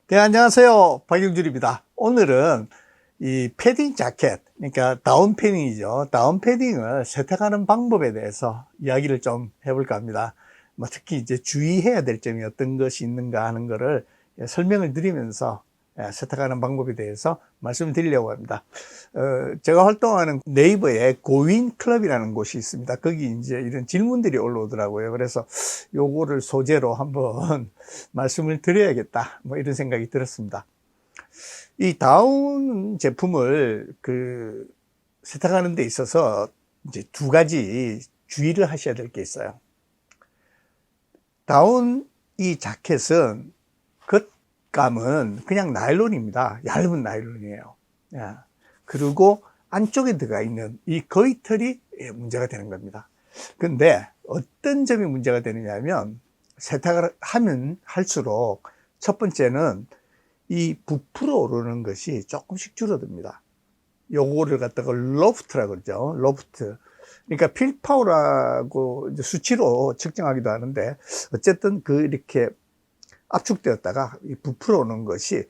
네, 안녕하세요. 박영준입니다. 오늘은 이 패딩 자켓, 그러니까 다운 패딩이죠. 다운 패딩을 세탁하는 방법에 대해서 이야기를 좀 해볼까 합니다. 특히 이제 주의해야 될 점이 어떤 것이 있는가 하는 거를 설명을 드리면서 세탁하는 방법에 대해서 말씀을 드리려고 합니다. 제가 활동하는 네이버에 고윈 클럽이라는 곳이 있습니다. 거기 이제 이런 질문들이 올라오더라고요. 그래서 요거를 소재로 한번 말씀을 드려야겠다. 이런 생각이 들었습니다. 이 다운 제품을 세탁하는 데 있어서 이제 두 가지 주의를 하셔야 될 게 있어요. 다운 이 자켓은 겉감은 그냥 나일론입니다. 얇은 나일론이에요. 그리고 안쪽에 들어가 있는 이 거위털이 문제가 되는 겁니다. 근데 어떤 점이 문제가 되느냐면 세탁을 하면 할수록 첫 번째는 이 부풀어 오르는 것이 조금씩 줄어듭니다. 요거를 갖다가 로프트라고 그러죠. 로프트. 그러니까 필파워라고 수치로 측정하기도 하는데 어쨌든 이렇게 압축되었다가 부풀어 오는 것이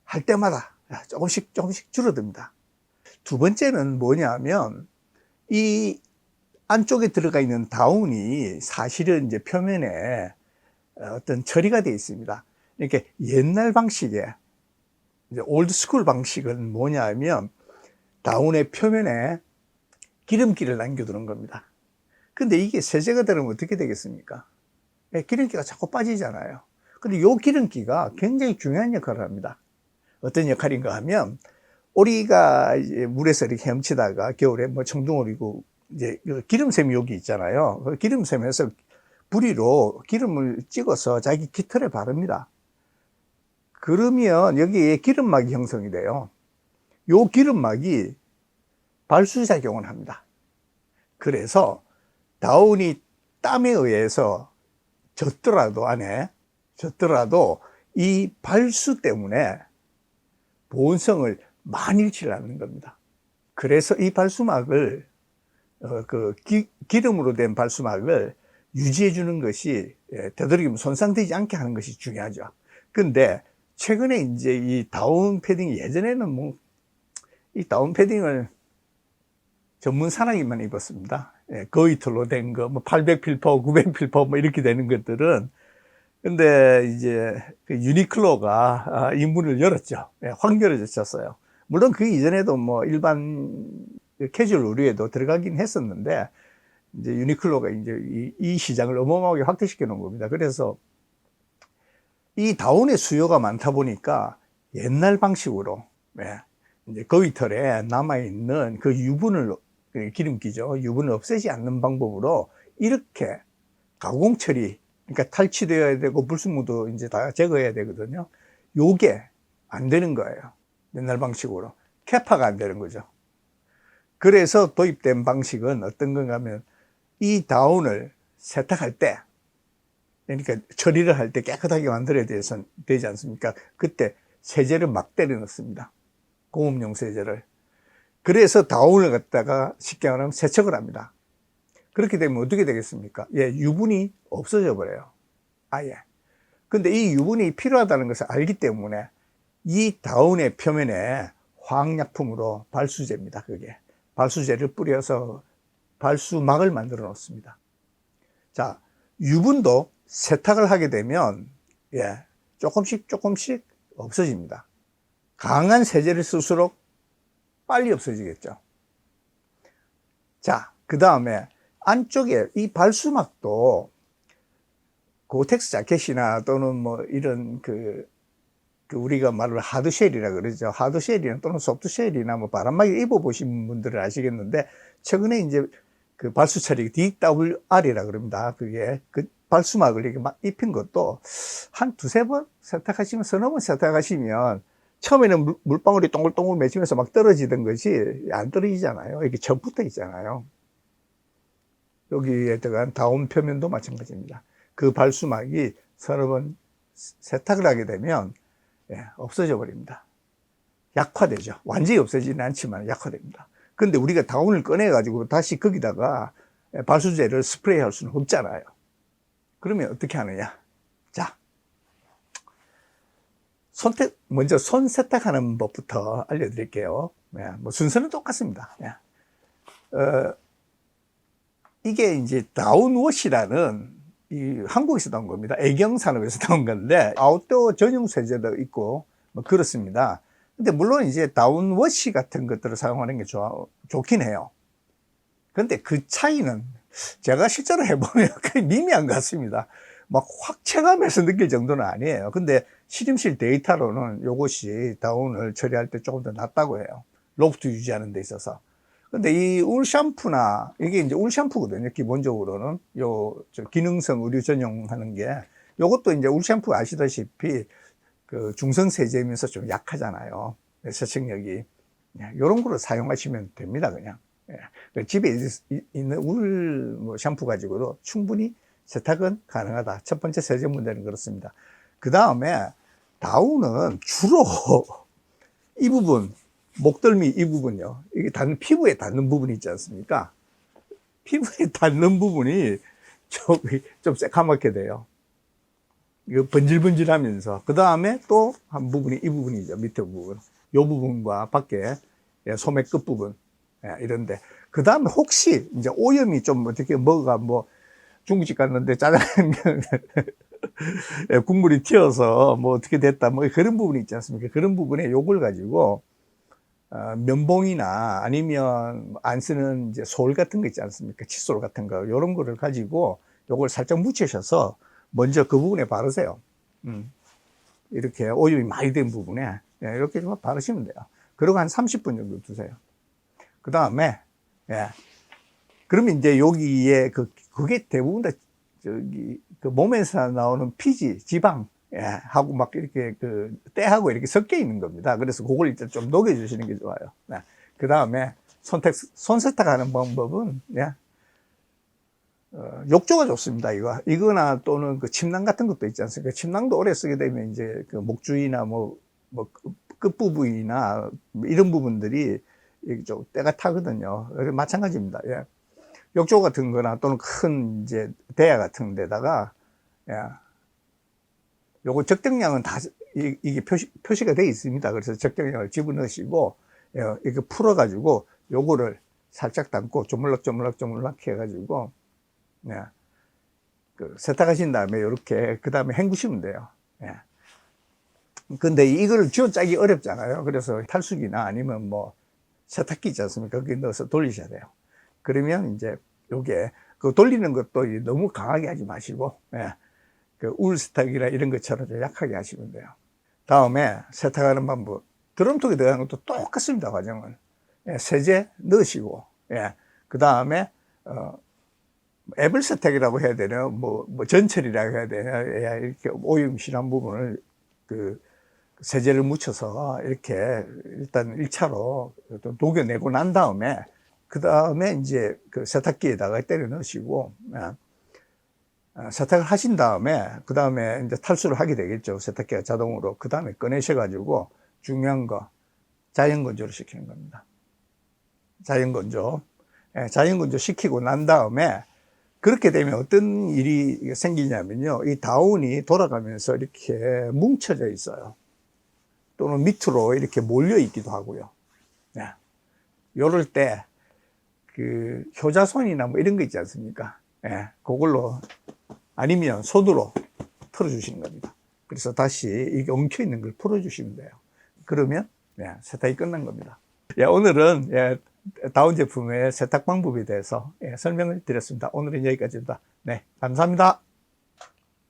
할 때마다 조금씩 줄어듭니다. 두 번째는 뭐냐면 이 안쪽에 들어가 있는 다운이 사실은 이제 표면에 어떤 처리가 되어 있습니다. 이렇게 옛날 방식의 올드 스쿨 방식은 뭐냐면 다운의 표면에 기름기를 남겨두는 겁니다. 근데 이게 세제가 들으면 어떻게 되겠습니까? 기름기가 자꾸 빠지잖아요. 근데 이 기름기가 굉장히 중요한 역할을 합니다. 어떤 역할인가 하면 오리가 이제 물에서 이렇게 헤엄치다가 겨울에 청둥오리고 이제 기름샘이 여기 있잖아요. 기름샘에서 부리로 기름을 찍어서 자기 깃털에 바릅니다. 그러면 여기에 기름막이 형성이 돼요. 요 기름막이 발수작용을 합니다. 그래서 다운이 땀에 의해서 젖더라도 이 발수 때문에 보온성을 많이 잃지 않는 겁니다. 그래서 이 발수막을 기름으로 된 발수막을 유지해 주는 것이 되도록이면 손상되지 않게 하는 것이 중요하죠. 근데 최근에 이제 이 다운 패딩이 예전에는 이 다운 패딩을 전문 사나이만 입었습니다. 거위털로 된 거, 800필터, 900필터 이렇게 되는 것들은. 근데 이제 유니클로가 입문을 열었죠. 확 열어졌어요. 물론 그 이전에도 일반 캐주얼 의류에도 들어가긴 했었는데, 이제 유니클로가 이제 이 시장을 어마어마하게 확대시켜 놓은 겁니다. 그래서 이 다운의 수요가 많다 보니까 옛날 방식으로 이제 거위털에 남아있는 그 유분을, 기름기죠. 유분을 없애지 않는 방법으로 이렇게 가공 처리, 그러니까 탈취되어야 되고 불순물도 이제 다 제거해야 되거든요. 요게 안 되는 거예요. 옛날 방식으로. 캐파가 안 되는 거죠. 그래서 도입된 방식은 어떤 건가 하면 이 다운을 세탁할 때, 그러니까 처리를 할 때 깨끗하게 만들어야 되지 않습니까? 그때 세제를 막 때려 넣습니다. 공업용 세제를. 그래서 다운을 갖다가 쉽게 말하면 세척을 합니다. 그렇게 되면 어떻게 되겠습니까? 유분이 없어져 버려요. 아예. 근데 이 유분이 필요하다는 것을 알기 때문에 이 다운의 표면에 화학약품으로 발수제입니다. 그게. 발수제를 뿌려서 발수막을 만들어 놓습니다. 자, 유분도 세탁을 하게 되면 조금씩 없어집니다. 강한 세제를 쓸수록 빨리 없어지겠죠. 자, 그 다음에 안쪽에 이 발수막도 고텍스 자켓이나 또는 이런 우리가 말로 하드쉘이라 그러죠. 하드쉘이나 또는 소프트쉘이나 바람막이 입어보신 분들은 아시겠는데, 최근에 이제 발수 처리 DWR이라 그럽니다. 그게 발수막을 이렇게 막 입힌 것도 한 두세 번 세탁하시면, 서너 번 세탁하시면 처음에는 물방울이 동글동글 맺히면서 막 떨어지던 것이 안 떨어지잖아요. 이렇게 접 붙어 있잖아요. 여기에 들어간 다운 표면도 마찬가지입니다. 그 발수막이 서너 번 세탁을 하게 되면 없어져 버립니다. 약화되죠. 완전히 없어지는 않지만 약화됩니다. 근데 우리가 다운을 꺼내 가지고 다시 거기다가 발수제를 스프레이 할 수는 없잖아요. 그러면 어떻게 하느냐? 자, 먼저 손 세탁하는 법부터 알려드릴게요. 뭐 순서는 똑같습니다. 이게 이제 다운워시라는 한국에서 나온 겁니다. 애경 산업에서 나온 건데 아웃도어 전용 세제도 있고 뭐 그렇습니다. 근데 물론 이제 다운워시 같은 것들을 사용하는 게 좋긴 해요. 근데 그 차이는 제가 실제로 해보면 거의 미미한 것 같습니다. 막 확 체감해서 느낄 정도는 아니에요. 근데 실험실 데이터로는 이것이 다운을 처리할 때 조금 더 낫다고 해요. 로프트 유지하는 데 있어서. 근데 이 울 샴푸나, 이게 이제 울 샴푸거든요. 기본적으로는. 기능성 의류 전용하는 게. 요것도 이제 울 샴푸 아시다시피 그 중성 세제면서 좀 약하잖아요. 세척력이. 요런 거를 사용하시면 됩니다, 그냥. 집에 있는 울 샴푸 가지고도 충분히 세탁은 가능하다. 첫 번째 세제 문제는 그렇습니다. 그 다음에 다운은 주로 이 부분, 목덜미 이 부분요. 이게 피부에 닿는 부분이 있지 않습니까? 피부에 닿는 부분이 좀 새카맣게 돼요. 이거 번질번질 하면서. 그 다음에 또 한 부분이 이 부분이죠. 밑에 부분. 요 부분과 밖에 소매 끝 부분. 이런데. 그 다음에 혹시 이제 오염이 좀 어떻게 뭐가 뭐 중국집 갔는데 짜장면 국물이 튀어서 뭐 어떻게 됐다 뭐 그런 부분이 있지 않습니까? 그런 부분에 요걸 가지고 면봉이나 아니면 안 쓰는 이제 솔 같은 거 있지 않습니까? 칫솔 같은 거 요런 거를 가지고 요걸 살짝 묻히셔서 먼저 그 부분에 바르세요. 이렇게 오염이 많이 된 부분에 이렇게 좀 바르시면 돼요. 그리고 한 30분 정도 두세요. 그 다음에 그러면 이제 여기에 그게 대부분 다 그 몸에서 나오는 피지, 지방, 하고 막 이렇게 때하고 이렇게 섞여 있는 겁니다. 그래서 그걸 일단 좀 녹여주시는 게 좋아요. 그 다음에 손 세탁하는 방법은, 욕조가 좋습니다. 이거나 또는 그 침낭 같은 것도 있지 않습니까? 침낭도 오래 쓰게 되면 이제 그 목주위나 뭐 끝부분이나 이런 부분들이 좀 때가 타거든요. 마찬가지입니다. 욕조 같은 거나 또는 큰 이제 대야 같은 데다가 요거 적정량은 다 이게 표시가 되어 있습니다. 그래서 적정량을 집어넣으시고 이렇게 풀어 가지고 요거를 살짝 담고 조물락 해가지고 세탁하신 다음에 이렇게 그 다음에 헹구시면 돼요. 근데 이걸 쥐어짜기 어렵잖아요. 그래서 탈수기나 아니면 뭐 세탁기 있지 않습니까? 거기 넣어서 돌리셔야 돼요. 그러면 이제 요게 돌리는 것도 너무 강하게 하지 마시고 그 울 세탁이나 이런 것처럼 좀 약하게 하시면 돼요. 다음에 세탁하는 방법, 드럼통에 들어가는 것도 똑같습니다. 과정은 세제 넣으시고 그 다음에 애벌 세탁이라고 해야 되나 뭐 전철이라고 해야 되나 이렇게 오염 실한 부분을 세제를 묻혀서 이렇게 일단 1차로 녹여내고 난 다음에 그 다음에 이제 그 세탁기에다가 때려 넣으시고 세탁을 하신 다음에 그 다음에 이제 탈수를 하게 되겠죠. 세탁기가 자동으로. 그 다음에 꺼내셔 가지고 중요한 거 자연건조를 시키는 겁니다. 자연건조. 자연건조 시키고 난 다음에 그렇게 되면 어떤 일이 생기냐면요. 이 다운이 돌아가면서 이렇게 뭉쳐져 있어요. 또는 밑으로 이렇게 몰려 있기도 하고요. 요럴 때 효자손이나 뭐 이런 거 있지 않습니까? 그걸로 아니면 손으로 털어주시는 겁니다. 그래서 다시 이게 엉켜 있는 걸 풀어주시면 돼요. 그러면 세탁이 끝난 겁니다. 오늘은 다운 제품의 세탁 방법에 대해서 설명을 드렸습니다. 오늘은 여기까지입니다. 네, 감사합니다.